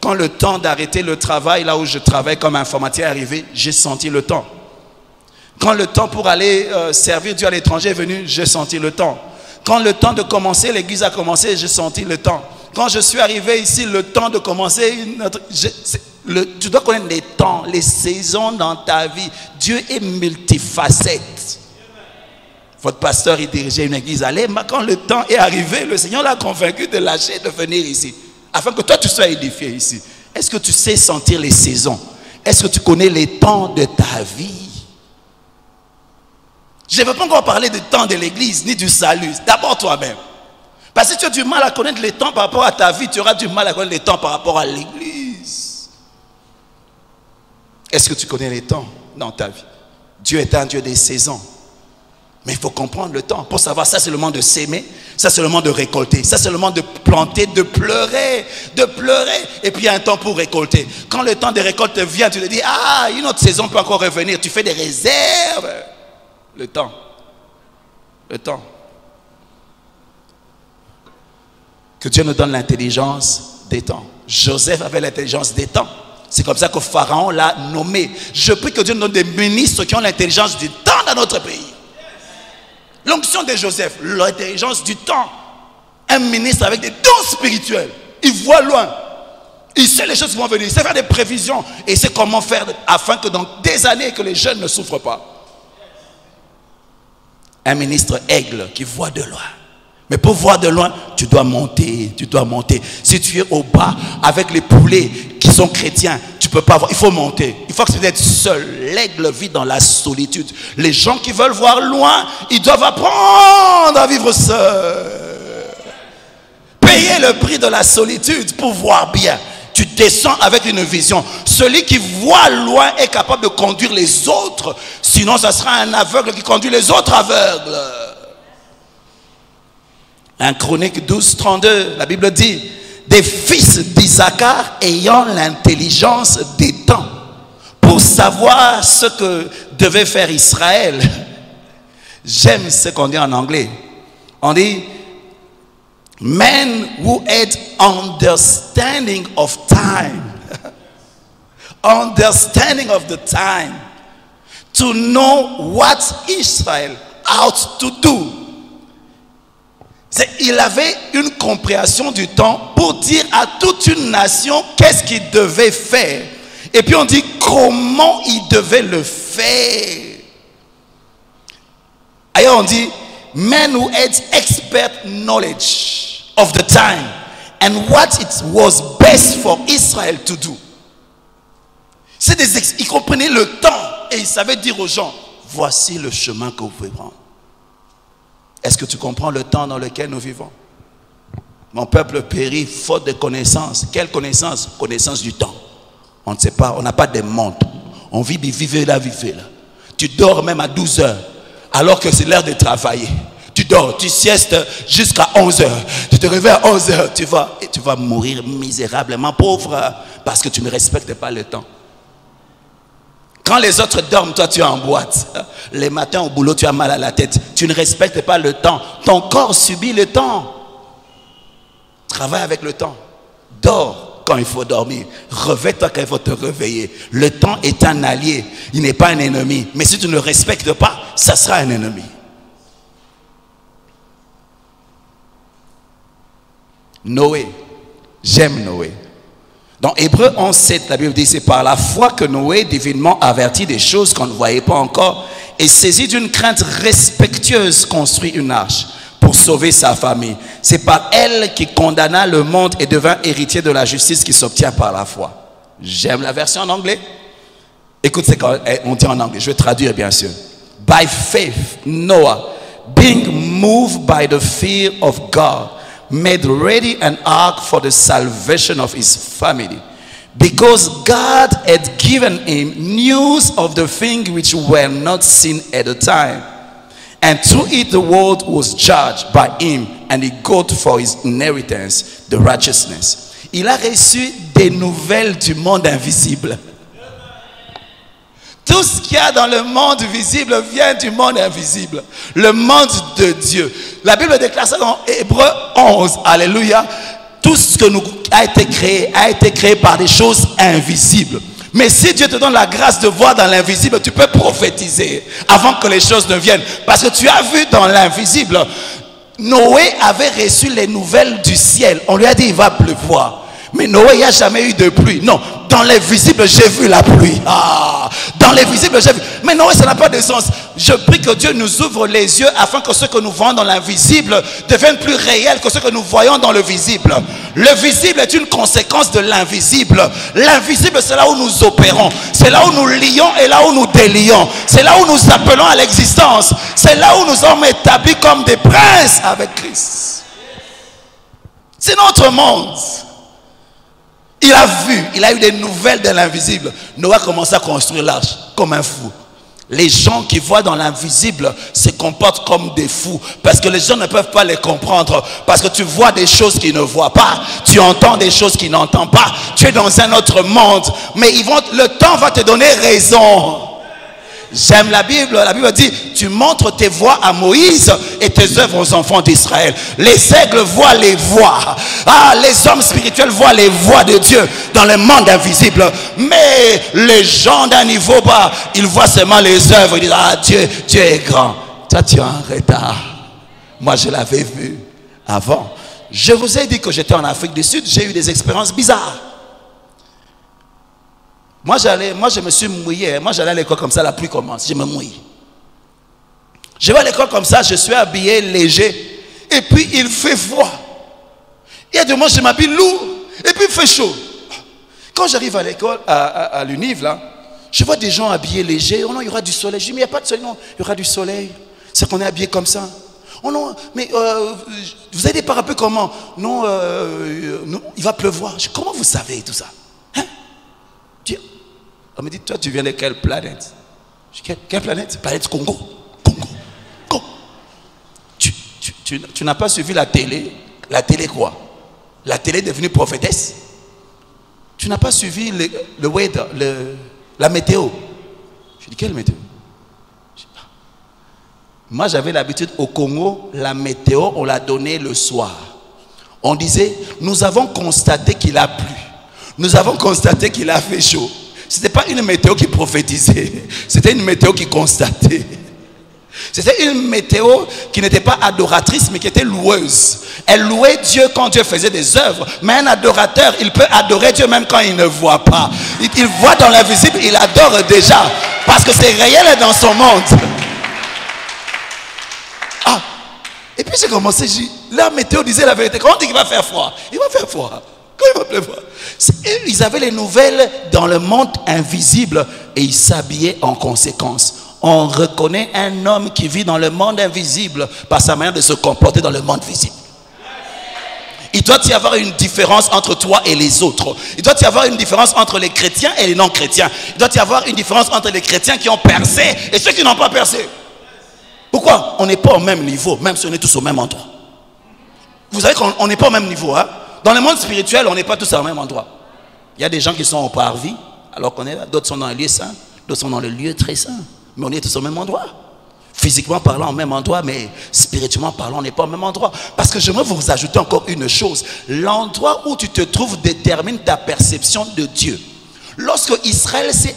Quand le temps d'arrêter le travail, là où je travaille comme informaticien est arrivé, j'ai senti le temps. Quand le temps pour aller servir Dieu à l'étranger est venu, j'ai senti le temps. Quand le temps de commencer, l'église a commencé, j'ai senti le temps. Quand je suis arrivé ici, le temps de commencer, tu dois connaître les temps, les saisons dans ta vie. Dieu est multifacette. Votre pasteur, il dirigeait une église à Lema. Quand le temps est arrivé, le Seigneur l'a convaincu de lâcher, de venir ici. Afin que toi, tu sois édifié ici. Est-ce que tu sais sentir les saisons? Est-ce que tu connais les temps de ta vie? Je ne veux pas encore parler du temps de l'église, ni du salut. D'abord toi-même. Parce que si tu as du mal à connaître les temps par rapport à ta vie, tu auras du mal à connaître les temps par rapport à l'église. Est-ce que tu connais les temps dans ta vie? Dieu est un Dieu des saisons. Mais il faut comprendre le temps. Pour savoir, ça c'est le moment de s'aimer, ça c'est le moment de récolter, ça c'est le moment de planter, de pleurer. Et puis il y a un temps pour récolter. Quand le temps de récolte vient, tu te dis, ah, une autre saison peut encore revenir. Tu fais des réserves. Le temps. Que Dieu nous donne l'intelligence des temps. Joseph avait l'intelligence des temps. C'est comme ça que Pharaon l'a nommé. Je prie que Dieu nous donne des ministres qui ont l'intelligence du temps dans notre pays. L'onction de Joseph, l'intelligence du temps. Un ministre avec des dons spirituels. Il voit loin. Il sait les choses qui vont venir. Il sait faire des prévisions. Et il sait comment faire afin que dans des années que les jeunes ne souffrent pas. Un ministre aigle qui voit de loin. Mais pour voir de loin, tu dois monter. Si tu es au bas avec les poulets qui sont chrétiens, tu ne peux pas voir. Il faut monter. Il faut que tu sois seul. L'aigle vit dans la solitude. Les gens qui veulent voir loin, ils doivent apprendre à vivre seuls. Payer le prix de la solitude pour voir bien. Tu descends avec une vision. Celui qui voit loin est capable de conduire les autres. Sinon, ça sera un aveugle qui conduit les autres aveugles. En Chronique 12, 32, la Bible dit, des fils d'Isaacar ayant l'intelligence des temps pour savoir ce que devait faire Israël. J'aime ce qu'on dit en anglais. On dit, men who had understanding of time. Understanding of the time. To know what Israel ought to do. Il avait une compréhension du temps pour dire à toute une nation qu'est-ce qu'il devait faire. Et puis on dit comment il devait le faire. Ailleurs on dit men who had expert knowledge of the time and what it was best for Israel to do. Ils comprenaient le temps et ils savaient dire aux gens, voici le chemin que vous pouvez prendre. Est-ce que tu comprends le temps dans lequel nous vivons? Mon peuple périt faute de connaissance. Quelle connaissance? Connaissance du temps. On ne sait pas, on n'a pas de montre. On vit, vivez là. Tu dors même à 12 heures, alors que c'est l'heure de travailler. Tu dors, tu siestes jusqu'à 11 heures. Tu te réveilles à 11 heures, tu vas mourir misérablement pauvre parce que tu ne respectes pas le temps. Quand les autres dorment, toi tu es en boîte. Les matins au boulot, tu as mal à la tête. Tu ne respectes pas le temps. Ton corps subit le temps. Travaille avec le temps. Dors quand il faut dormir. Réveille-toi quand il faut te réveiller. Le temps est un allié. Il n'est pas un ennemi. Mais si tu ne le respectes pas, ça sera un ennemi. Noé. J'aime Noé. Dans Hébreux 11:7, la Bible dit, c'est par la foi que Noé, divinement averti des choses qu'on ne voyait pas encore, et saisi d'une crainte respectueuse, construit une arche pour sauver sa famille. C'est par elle qu'il condamna le monde et devint héritier de la justice qui s'obtient par la foi. J'aime la version en anglais. Écoute, c'est quand on dit en anglais. Je vais traduire bien sûr. By faith, Noah, being moved by the fear of God, made ready an ark for the salvation of his family. Because God had given him news of the things which were not seen at the time. And through it the world was judged by him, and he got for his inheritance the righteousness. Il a reçu des nouvelles du monde invisible. Tout ce qu'il y a dans le monde visible vient du monde invisible. Le monde de Dieu. La Bible déclare ça dans Hébreux 11. Alléluia. Tout ce que nous a été créé par des choses invisibles. Mais si Dieu te donne la grâce de voir dans l'invisible, tu peux prophétiser avant que les choses ne viennent. Parce que tu as vu dans l'invisible. Noé avait reçu les nouvelles du ciel. On lui a dit il va pleuvoir. Mais Noé, il n'y a jamais eu de pluie. Non, dans l'invisible, j'ai vu la pluie. Dans l'invisible, j'ai vu. Mais Noé, ça n'a pas de sens. Je prie que Dieu nous ouvre les yeux afin que ce que nous voyons dans l'invisible devienne plus réel que ce que nous voyons dans le visible. Le visible est une conséquence de l'invisible. L'invisible, c'est là où nous opérons. C'est là où nous lions et là où nous délions. C'est là où nous appelons à l'existence. C'est là où nous sommes établis comme des princes avec Christ. C'est notre monde. Il a vu, il a eu des nouvelles de l'invisible. Noé a commencé à construire l'arche comme un fou. Les gens qui voient dans l'invisible se comportent comme des fous. Parce que les gens ne peuvent pas les comprendre. Parce que tu vois des choses qu'ils ne voient pas. Tu entends des choses qu'ils n'entendent pas. Tu es dans un autre monde. Mais le temps va te donner raison. J'aime la Bible dit, tu montres tes voies à Moïse et tes œuvres aux enfants d'Israël. Les aigles voient les voies. Les hommes spirituels voient les voies de Dieu dans le monde invisible. Mais les gens d'un niveau bas, ils voient seulement les œuvres. Ils disent, Dieu est grand. Toi, tu es en retard. Moi, je l'avais vu avant. Je vous ai dit que j'étais en Afrique du Sud. J'ai eu des expériences bizarres. Moi, je me suis mouillé. Moi, j'allais à l'école comme ça, la pluie commence. Je me mouille. Je vais à l'école comme ça, je suis habillé léger. Et puis, il fait froid. Il y a des moments, je m'habille lourd. Et puis, il fait chaud. Quand j'arrive à l'école, à l'UNIV, là, je vois des gens habillés légers. Oh non, il y aura du soleil. Je dis, mais il n'y a pas de soleil. Non, il y aura du soleil. C'est qu'on est habillé comme ça. Oh non, mais vous avez des parapluies comment? Non, non, il va pleuvoir. Je dis, comment vous savez tout ça? On me dit, toi, tu viens de quelle planète? Je dis, quelle planète? Planète Congo. Congo. Tu n'as pas suivi la télé? La télé quoi? La télé est devenue prophétesse? Tu n'as pas suivi le weather, la météo? Je dis, quelle météo? Moi, j'avais l'habitude au Congo, la météo, on l'a donnée le soir. On disait, nous avons constaté qu'il a plu. Nous avons constaté qu'il a fait chaud. Ce n'était pas une météo qui prophétisait. C'était une météo qui constatait. C'était une météo qui n'était pas adoratrice, mais qui était loueuse. Elle louait Dieu quand Dieu faisait des œuvres. Mais un adorateur, il peut adorer Dieu même quand il ne voit pas. Il voit dans l'invisible, il adore déjà. Parce que c'est réel dans son monde. Et puis j'ai commencé, la météo disait la vérité. Quand on dit qu'il va faire froid, il va faire froid. Quand il va pleuvoir. Ils avaient les nouvelles dans le monde invisible et ils s'habillaient en conséquence. On reconnaît un homme qui vit dans le monde invisible par sa manière de se comporter dans le monde visible. Il doit y avoir une différence entre toi et les autres. Il doit y avoir une différence entre les chrétiens et les non-chrétiens. Il doit y avoir une différence entre les chrétiens qui ont percé et ceux qui n'ont pas percé. Pourquoi? On n'est pas au même niveau, même si on est tous au même endroit. Vous savez qu'on n'est pas au même niveau, hein? Dans le monde spirituel, on n'est pas tous au même endroit. Il y a des gens qui sont au parvis, alors qu'on est là. D'autres sont dans le lieu saint, d'autres sont dans le lieu très saint. Mais on est tous au même endroit. Physiquement parlant, au même endroit, mais spirituellement parlant, on n'est pas au même endroit. Parce que j'aimerais vous ajouter encore une chose. L'endroit où tu te trouves détermine ta perception de Dieu. Lorsque Israël s'est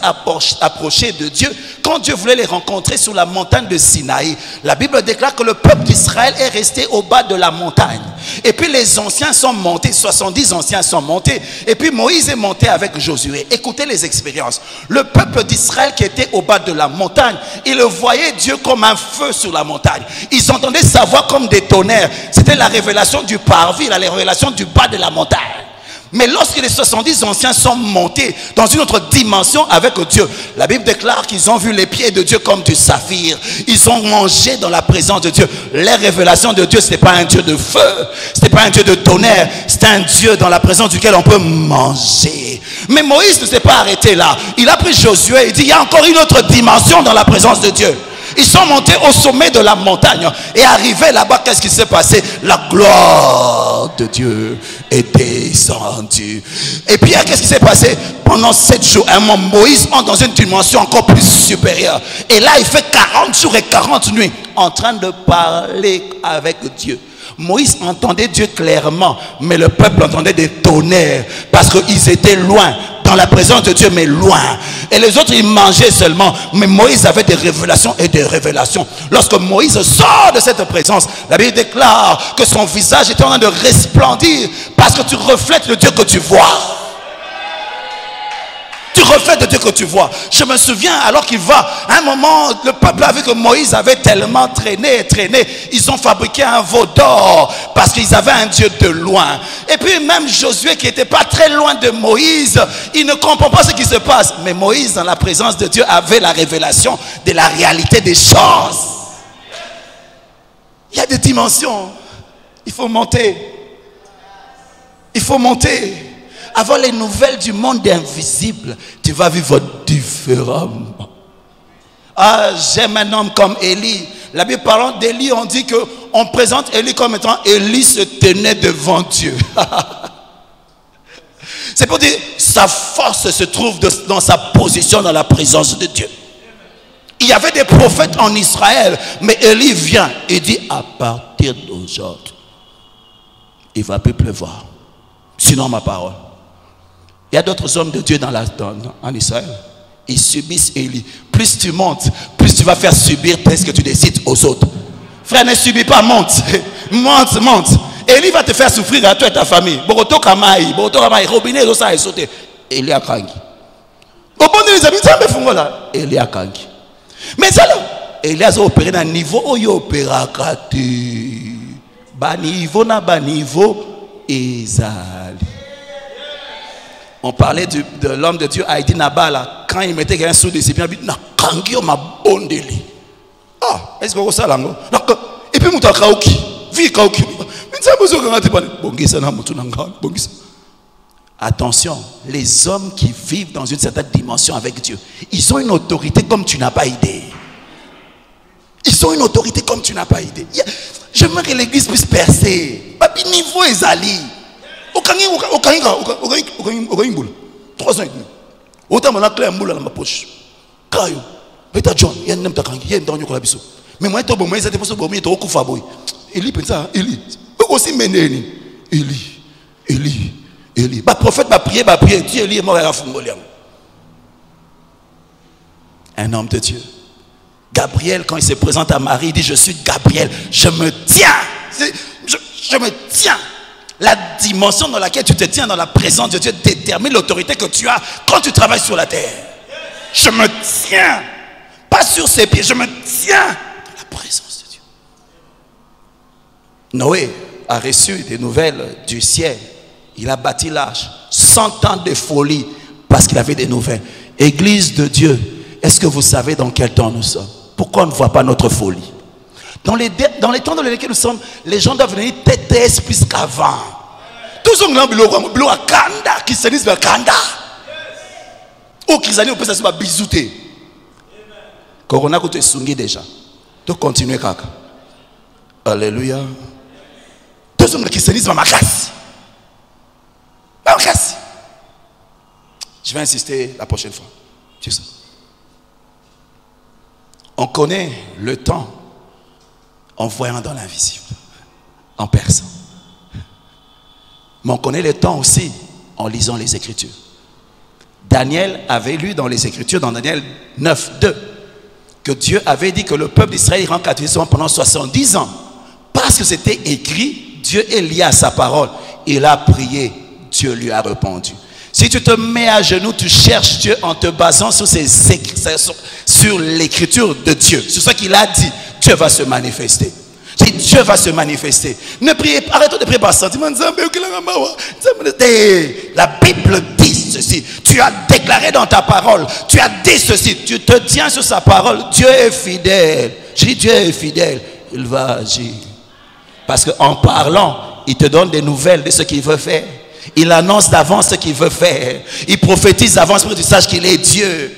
approché de Dieu, quand Dieu voulait les rencontrer sur la montagne de Sinaï, la Bible déclare que le peuple d'Israël est resté au bas de la montagne. Et puis les anciens sont montés, 70 anciens sont montés. Et puis Moïse est monté avec Josué. Écoutez les expériences. Le peuple d'Israël qui était au bas de la montagne, il voyait Dieu comme un feu sur la montagne. Ils entendaient sa voix comme des tonnerres. C'était la révélation du parvis, la révélation du bas de la montagne. Mais lorsque les 70 anciens sont montés dans une autre dimension avec Dieu, la Bible déclare qu'ils ont vu les pieds de Dieu comme du saphir. Ils ont mangé dans la présence de Dieu. Les révélations de Dieu, ce n'est pas un Dieu de feu, ce n'est pas un Dieu de tonnerre, c'est un Dieu dans la présence duquel on peut manger. Mais Moïse ne s'est pas arrêté là. Il a pris Josué et dit, il y a encore une autre dimension dans la présence de Dieu. Ils sont montés au sommet de la montagne et arrivés là-bas, qu'est-ce qui s'est passé? La gloire de Dieu est descendue. Et puis, qu'est-ce qui s'est passé? Pendant 7 jours, un moment, Moïse entre dans une dimension encore plus supérieure. Et là, il fait 40 jours et 40 nuits en train de parler avec Dieu. Moïse entendait Dieu clairement, mais le peuple entendait des tonnerres parce qu'ils étaient loin. Dans la présence de Dieu, mais loin. Et les autres, ils mangeaient seulement. Mais Moïse avait des révélations et des révélations. Lorsque Moïse sort de cette présence, la Bible déclare que son visage était en train de resplendir parce que tu reflètes le Dieu que tu vois. Tu reflètes le Dieu que tu vois. Je me souviens, alors qu'il va, à un moment, le peuple a vu que Moïse avait tellement traîné. Ils ont fabriqué un veau d'or parce qu'ils avaient un Dieu de loin. Et puis même Josué, qui n'était pas très loin de Moïse, il ne comprend pas ce qui se passe. Mais Moïse, dans la présence de Dieu, avait la révélation de la réalité des choses. Il y a des dimensions. Il faut monter. Il faut monter. Avoir les nouvelles du monde invisible, tu vas vivre différemment. Ah, j'aime un homme comme Élie. La Bible parlant d'Élie, on dit qu'on présente Élie comme étant Élie se tenait devant Dieu. C'est pour dire, sa force se trouve dans sa position dans la présence de Dieu. Il y avait des prophètes en Israël, mais Élie vient et dit, à partir d'aujourd'hui, il ne va plus pleuvoir. Sinon ma parole. Il y a d'autres hommes de Dieu en Israël. Ils subissent Élie. Plus tu montes, plus tu vas faire subir ce que tu décides aux autres. Frère, ne subis pas, monte. Monte. Élie va te faire souffrir à toi et ta famille. Élie a kangi. Élie a kangi. Mais ça là, Élie a opéré dans un niveau où il opéra kati. Baniveau na baniveau ezali. On parlait de l'homme de Dieu, Haïdi Nabala, quand il mettait quelqu'un sous des épines, il dit, Nakangio ma bondeli. Ah, est-ce que vous savez là? Et puis, Mouta Kaoki, vie Kaoki. Attention, les hommes qui vivent dans une certaine dimension avec Dieu, ils ont une autorité comme tu n'as pas idée. Ils ont une autorité comme tu n'as pas idée. J'aimerais que l'église puisse percer. Papi, niveau Ezali. Au 3 ans et demi. Autant mon clé en boule dans ma poche. Kayo. Et ta John, il y a un homme qui est dans le biso. Mais moi, je suis un peu de temps. Élie pense ça, Élie. Aussi mené. Élie. Le prophète va prier. Dieu, Élie est mort à la Fongoliam. Un homme de Dieu. Gabriel, quand il se présente à Marie, il dit, je suis Gabriel. Je me tiens. Je me tiens. La dimension dans laquelle tu te tiens dans la présence de Dieu détermine l'autorité que tu as quand tu travailles sur la terre. Je me tiens, pas sur ses pieds, je me tiens dans la présence de Dieu. Noé a reçu des nouvelles du ciel. Il a bâti l'arche. 100 ans de folie parce qu'il avait des nouvelles. Église de Dieu, est-ce que vous savez dans quel temps nous sommes? Pourquoi on ne voit pas notre folie? Dans les temps dans lesquels nous sommes, les gens doivent venir têter plus qu'avant. Tous ceux qui ont bleu à Kanda, qui se disent Kanda. Ou qui ont peut se bisouter. Corona côté sungi déjà. Donc continuez kaka. Alléluia. Tous ceux qui se disent Makasi. Makasi. Je vais insister la prochaine fois. Tu sais. On connaît le temps en voyant dans l'invisible, en perçant. Mais on connaît le temps aussi en lisant les Écritures. Daniel avait lu dans les Écritures, dans Daniel 9, 2, que Dieu avait dit que le peuple d'Israël ira en captivité pendant 70 ans. Parce que c'était écrit, Dieu est lié à sa parole. Il a prié, Dieu lui a répondu. Si tu te mets à genoux, tu cherches Dieu en te basant sur sur l'écriture de Dieu, sur ce qu'il a dit, Dieu va se manifester. Si Dieu va se manifester, ne priez pas, arrêtons de prier par sentiment. La Bible dit ceci. Tu as déclaré dans ta parole, tu as dit ceci, tu te tiens sur sa parole. Dieu est fidèle. Je dis Dieu est fidèle, il va agir. Parce qu'en parlant, il te donne des nouvelles de ce qu'il veut faire. Il annonce d'avance ce qu'il veut faire. Il prophétise d'avance pour que tu saches qu'il est Dieu.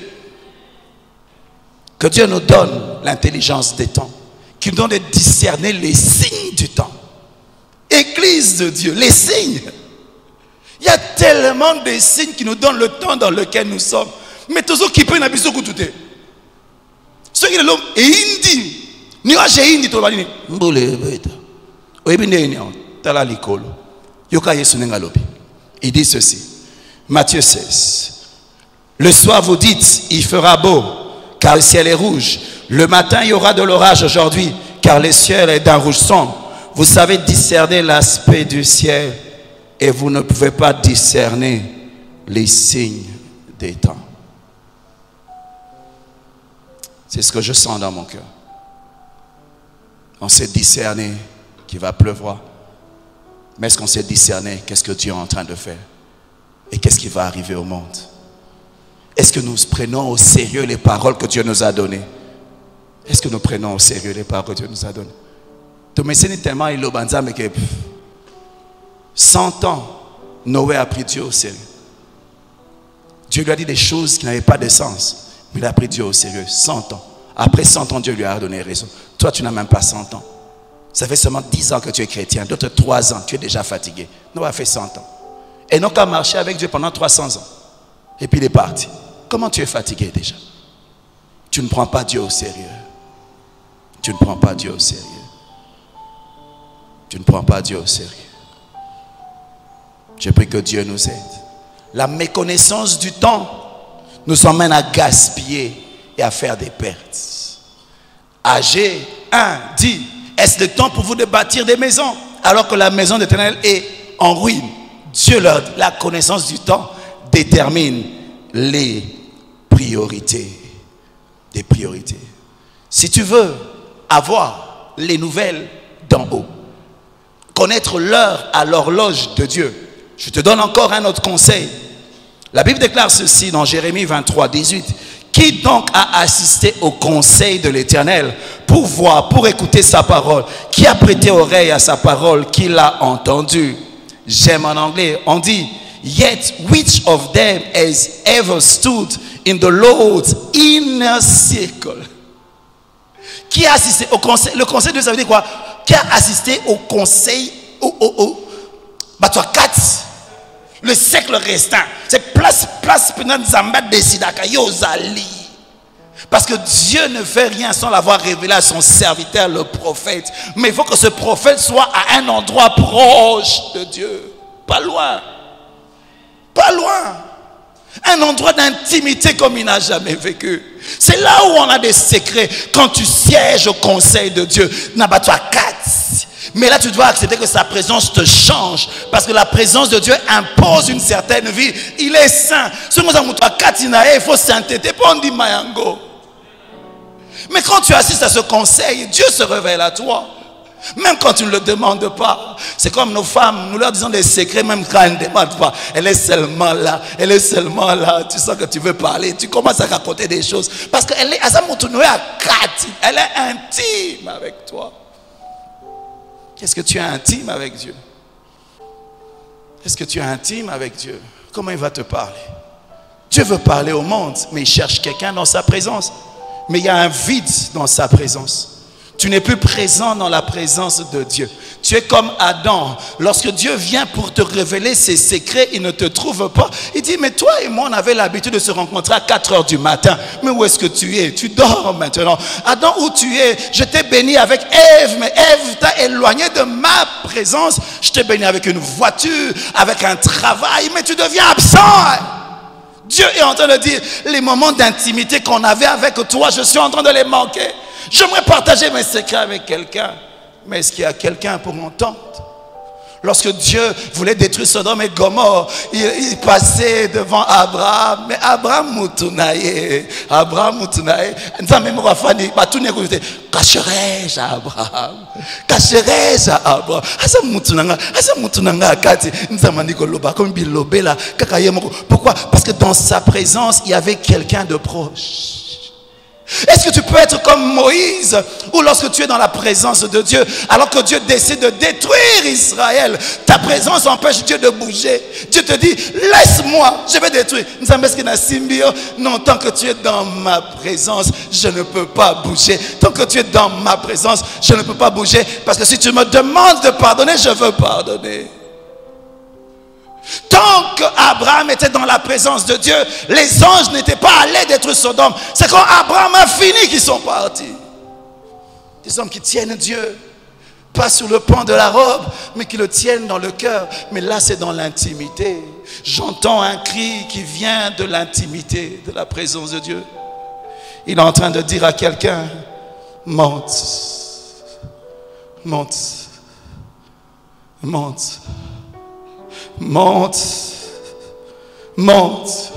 Que Dieu nous donne l'intelligence des temps. Qu'il nous donne de discerner les signes du temps. Église de Dieu, les signes. Il y a tellement de signes qui nous donnent le temps dans lequel nous sommes. Mais tous ceux qui peuvent n'habiter tout est. Ceux qui l'ont et indi. Ni wa j'ai indi to balini. Mbole beta. Oebine ni on tala likolo. Yoka Yesu ngalobi. Il dit ceci. Matthieu 16. Le soir vous dites, il fera beau, car le ciel est rouge. Le matin, il y aura de l'orage aujourd'hui, car le ciel est d'un rouge sombre. Vous savez discerner l'aspect du ciel et vous ne pouvez pas discerner les signes des temps. C'est ce que je sens dans mon cœur. On sait discerner qu'il va pleuvoir. Mais est-ce qu'on sait discerner qu'est-ce que Dieu est en train de faire? Et qu'est-ce qui va arriver au monde? Est-ce que nous prenons au sérieux les paroles que Dieu nous a données? Est-ce que nous prenons au sérieux les paroles que Dieu nous a données? Tellement il a mais que 100 ans, Noé a pris Dieu au sérieux. Dieu lui a dit des choses qui n'avaient pas de sens. Mais il a pris Dieu au sérieux. 100 ans. Après 100 ans, Dieu lui a donné raison. Toi, tu n'as même pas 100 ans. Ça fait seulement 10 ans que tu es chrétien. D'autres 3 ans, tu es déjà fatigué. Noé a fait 100 ans. Et Enoch a marché avec Dieu pendant 300 ans. Et puis il est parti. Comment tu es fatigué déjà? Tu ne prends pas Dieu au sérieux. Tu ne prends pas Dieu au sérieux. Tu ne prends pas Dieu au sérieux. Je prie que Dieu nous aide. La méconnaissance du temps nous emmène à gaspiller et à faire des pertes. Agé 1 dit, est-ce le temps pour vous de bâtir des maisons alors que la maison d'Éternel est en ruine? Dieu leur dit, la connaissance du temps détermine les priorités. Des priorités. Si tu veux avoir les nouvelles d'en haut, connaître l'heure à l'horloge de Dieu, je te donne encore un autre conseil. La Bible déclare ceci dans Jérémie 23, 18. Qui donc a assisté au conseil de l'Éternel pour voir, pour écouter sa parole? Qui a prêté oreille à sa parole, qui l'a entendu? J'aime en anglais, on dit, yet which of them has ever stood in the Lord's inner circle? Qui a assisté au conseil? Le conseil de Dieu, ça veut dire quoi? Qui a assisté au conseil, le siècle restant? C'est place pendant Zamba décidaka yozali. Parce que Dieu ne fait rien sans l'avoir révélé à son serviteur, le prophète. Mais il faut que ce prophète soit à un endroit proche de Dieu. Pas loin. Pas loin. Un endroit d'intimité comme il n'a jamais vécu. C'est là où on a des secrets. Quand tu sièges au conseil de Dieu, n'abat-toi 4. Mais là, tu dois accepter que sa présence te change. Parce que la présence de Dieu impose une certaine vie. Il est saint. Il faut sainteté. Mais quand tu assistes à ce conseil, Dieu se révèle à toi. Même quand tu ne le demandes pas. C'est comme nos femmes, nous leur disons des secrets même quand elles ne demandent pas. Elle est seulement là, elle est seulement là. Tu sens que tu veux parler, tu commences à raconter des choses. Parce qu'elle est à sa elle est intime avec toi. Est-ce que tu es intime avec Dieu? Est-ce que tu es intime avec Dieu? Comment il va te parler? Dieu veut parler au monde, mais il cherche quelqu'un dans sa présence. Mais il y a un vide dans sa présence. Tu n'es plus présent dans la présence de Dieu. Tu es comme Adam. Lorsque Dieu vient pour te révéler ses secrets, il ne te trouve pas. Il dit, mais toi et moi, on avait l'habitude de se rencontrer à 4 heures du matin. Mais où est-ce que tu es? Tu dors maintenant. Adam, où tu es? Je t'ai béni avec Ève, mais Ève t'a éloigné de ma présence. Je t'ai béni avec une voiture, avec un travail, mais tu deviens absent. Dieu est en train de dire, les moments d'intimité qu'on avait avec toi, je suis en train de les manquer. J'aimerais partager mes secrets avec quelqu'un. Mais est-ce qu'il y a quelqu'un pour m'entendre? Lorsque Dieu voulait détruire Sodome et Gomorrhe, il passait devant Abraham. Mais Abraham moutunaye. Abraham moutunaye. Cacherai-je à Abraham? Cacherai-je à Abraham? Asa moutunanga akati. Pourquoi? Parce que dans sa présence, il y avait quelqu'un de proche. Est-ce que tu peux être comme Moïse, ou lorsque tu es dans la présence de Dieu, alors que Dieu décide de détruire Israël, ta présence empêche Dieu de bouger. Dieu te dit, laisse-moi, je vais détruire. Non, tant que tu es dans ma présence, je ne peux pas bouger. Tant que tu es dans ma présence, je ne peux pas bouger. Parce que si tu me demandes de pardonner, je veux pardonner. Tant qu'Abraham était dans la présence de Dieu, les anges n'étaient pas allés détruire Sodome. C'est quand Abraham a fini qu'ils sont partis. Des hommes qui tiennent Dieu, pas sur le pan de la robe, mais qui le tiennent dans le cœur. Mais là, c'est dans l'intimité. J'entends un cri qui vient de l'intimité, de la présence de Dieu. Il est en train de dire à quelqu'un, monte, monte, monte. Monte, monte.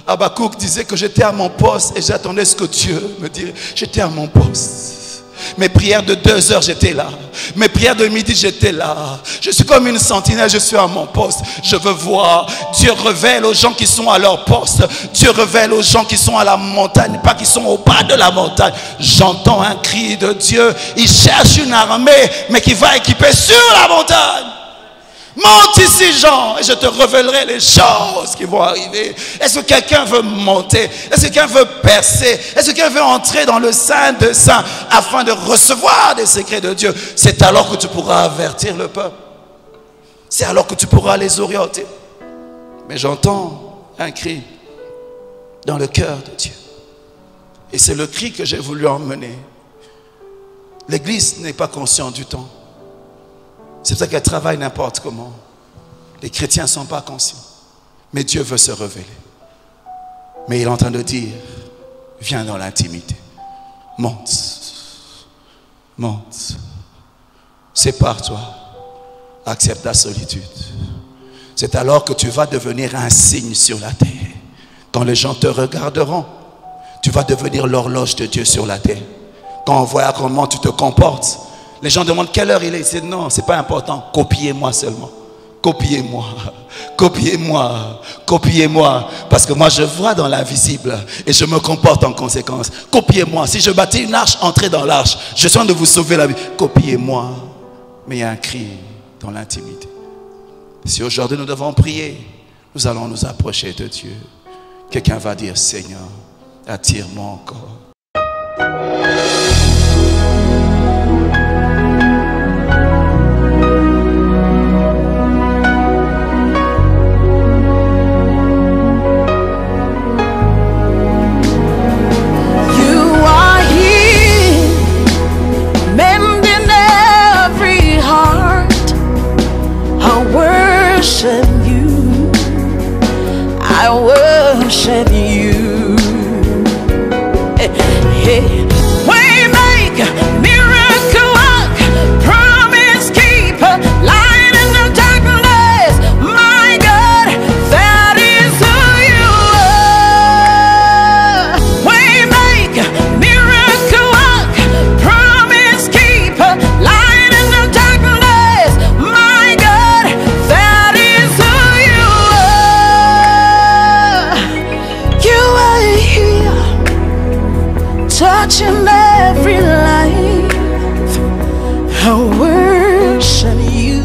Habakkuk disait que j'étais à mon poste et j'attendais ce que Dieu me dirait. J'étais à mon poste. Mes prières de 2 heures, j'étais là. Mes prières de midi, j'étais là. Je suis comme une sentinelle, je suis à mon poste. Je veux voir. Dieu révèle aux gens qui sont à leur poste. Dieu révèle aux gens qui sont à la montagne, pas qui sont au bas de la montagne. J'entends un cri de Dieu. Il cherche une armée, mais qui va équiper sur la montagne. Monte ici, Jean, et je te révélerai les choses qui vont arriver. Est-ce que quelqu'un veut monter? Est-ce que quelqu'un veut percer? Est-ce que quelqu'un veut entrer dans le Saint des Saints afin de recevoir des secrets de Dieu? C'est alors que tu pourras avertir le peuple. C'est alors que tu pourras les orienter. Mais j'entends un cri dans le cœur de Dieu. Et c'est le cri que j'ai voulu emmener. L'Église n'est pas consciente du temps. C'est pour ça qu'elle travaille n'importe comment. Les chrétiens ne sont pas conscients. Mais Dieu veut se révéler. Mais il est en train de dire, viens dans l'intimité. Monte. Monte. Sépare-toi. Accepte la solitude. C'est alors que tu vas devenir un signe sur la terre. Quand les gens te regarderont, tu vas devenir l'horloge de Dieu sur la terre. Quand on voit comment tu te comportes, les gens demandent quelle heure il est. Ils disent non, c'est pas important. Copiez-moi seulement. Copiez-moi. Copiez-moi. Copiez-moi. Parce que moi je vois dans l'invisible et je me comporte en conséquence. Copiez-moi. Si je bâtis une arche, entrez dans l'arche. Je suis en train de vous sauver la vie. Copiez-moi. Mais il y a un cri dans l'intimité. Si aujourd'hui nous devons prier, nous allons nous approcher de Dieu. Quelqu'un va dire, Seigneur, attire-moi encore. I worship you. Hey, waymaker, miracle work, promise keeper, light in the darkness. My God, that is who you are. Waymaker, miracle work, promise keeper, light in the darkness. My God, that is who you are. You are here, touching every life. I worship you.